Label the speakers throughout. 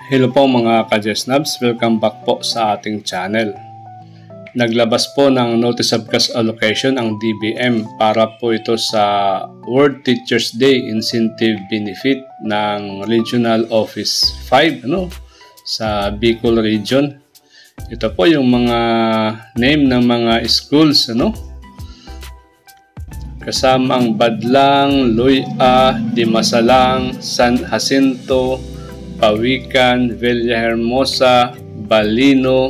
Speaker 1: Hello po mga ka-Jesnabs, welcome back po sa ating channel. Naglabas po ng Notice of Cash Allocation ang DBM para po ito sa World Teachers Day Incentive Benefit ng Regional Office 5 sa Bicol Region. Ito po yung mga name ng mga schools kasama ang Badlang, Luya, Dimasalang, San Jacinto, Pawikan, Villahermosa, Balino,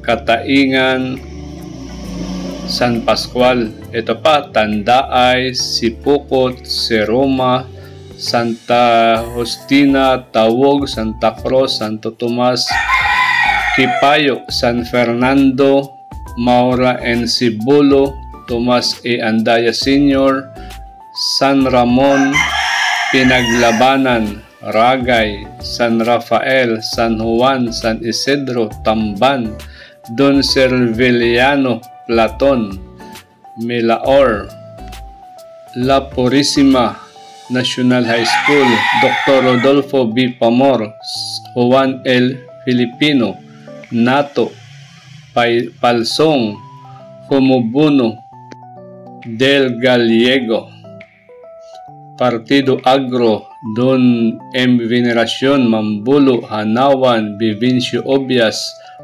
Speaker 1: Kataingan, San Pascual. Ito pa, Tandaay, Sipukot, Seroma, Santa Justina, Tawog, Santa Cruz, Santo Tomas, Kipayo, San Fernando, Maura and Cibulo, Tomas A. Andaya Sr., San Ramon, Pinaglabanan, Ragay, San Rafael, San Juan, San Isidro, Tamban, Don Serviliano, Platon, Milaor, La Purísima National High School, Dr. Rodolfo B. Pamor, Juan L. Filipino, Nato, Palsong, Humubuno, Del Gallego, Partido Agro, Don M. Veneracion, Mambulo, Hanawan, Bivincio Obias,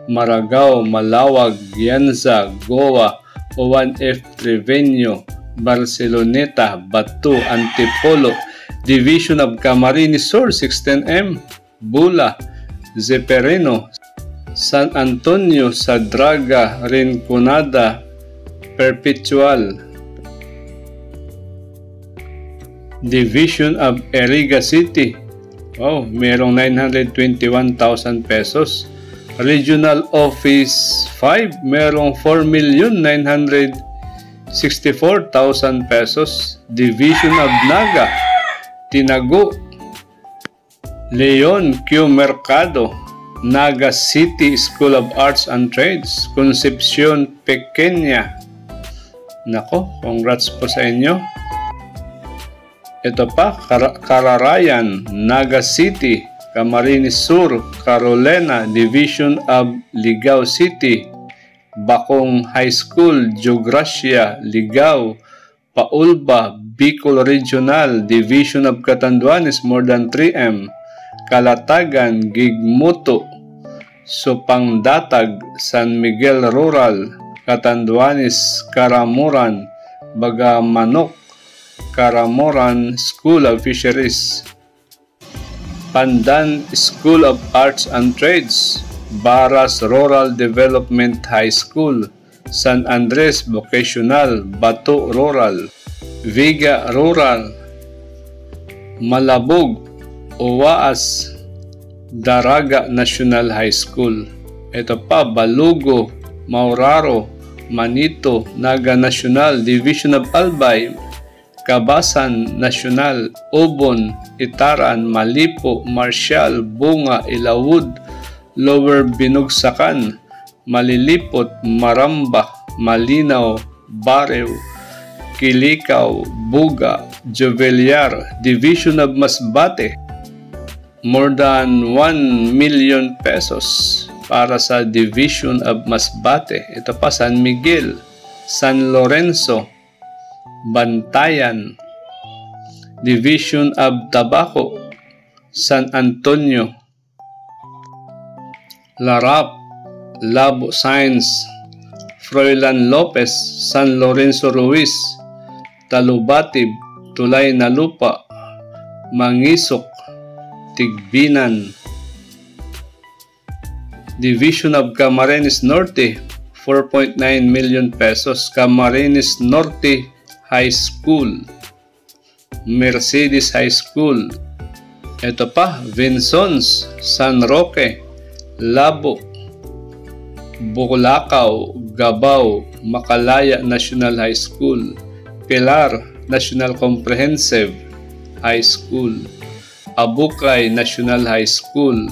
Speaker 1: Maragao, Malawag, Gianza, Goa, Juan F. Treveño, Barceloneta, Batu, Antipolo, Division of Camarines Sur, 16M, Bula, Zeperino, San Antonio, Sadraga, Rinconada, Perpetual, Division of Eriga City. Wow, merong 921,000 pesos. Regional Office 5, merong 4,964,000 pesos. Division of Naga, Tinago, Leon Q. Mercado, Naga City School of Arts and Trades, Concepcion Pequeña. Nako, congrats po sa inyo. Ito pa, Cararayan, Naga City, Camarines Sur, Carolina, Division of Ligao City, Bacong High School, Geogracia, Ligao, Paulba, Bicol Regional, Division of Catanduanes, more than 3M, Calatagan, Gigmuto, Supangdatag, San Miguel Rural, Catanduanes, Caramuran, Bagamanok, Caramoran School of Fisheries, Pandan School of Arts and Trades, Baras Rural Development High School, San Andres Vocational, Bato Rural, Viga Rural, Malabog, Owaas, Daraga National High School. Ito pa, Balugo, Mauraro, Manito, Naga National, Division of Albay, Kabasan National, Obon, Itaran, Malipo, Marcial, Bunga, Ilawud, Lower Binugsakan, Malilipot, Maramba, Malinaw, Barew, Kilikaw, Buga, Jovellar, Division of Masbate, more than 1 million pesos para sa Division of Masbate. Ito pa, San Miguel, San Lorenzo, Bantayan, Division of Tabaco, San Antonio, Larap, Labo Science, Froilan Lopez, San Lorenzo Ruiz, Talubatib, Tulay na Lupa, Mangisok, Tigbinan, Division of Camarines Norte, 4.9 million pesos, Camarines Norte High School, Mercedes High School. Ito pa, Vinsons, San Roque, Labo, Bukulakaw, Gabao, Makalaya National High School, Pilar National Comprehensive High School, Abukay National High School,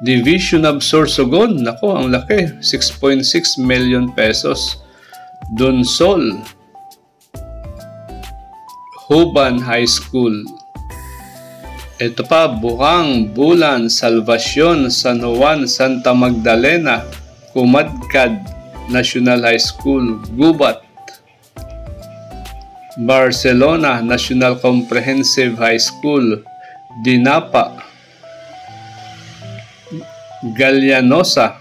Speaker 1: Division of Sorsogon, nako ang laki, 6.6 million pesos, Donsol, Huban High School, Ito pa, Buhang, Bulan, Salvacion, San Juan, Santa Magdalena, Kumadkad National High School, Gubat. Barcelona National Comprehensive High School, Dinapa. Galianosa,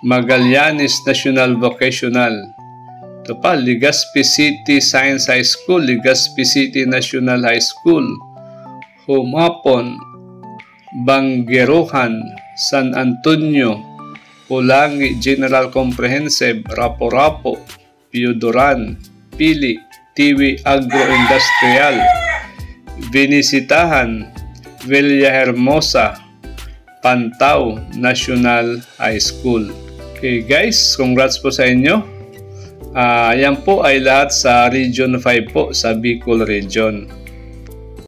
Speaker 1: Magallanes National Vocational. Ito pa, Legazpi City Science High School, Legazpi City National High School, Humapon, Bangeruhan, San Antonio, Pulangi General Comprehensive, Rapo-Rapo, Piudoran, Pili, Tiwi Agro-Industrial, Binisitahan, Villahermosa, Pantao National High School. Okay guys, congrats po sa inyo. Yan po ay lahat sa Region 5 po, sa Bicol Region.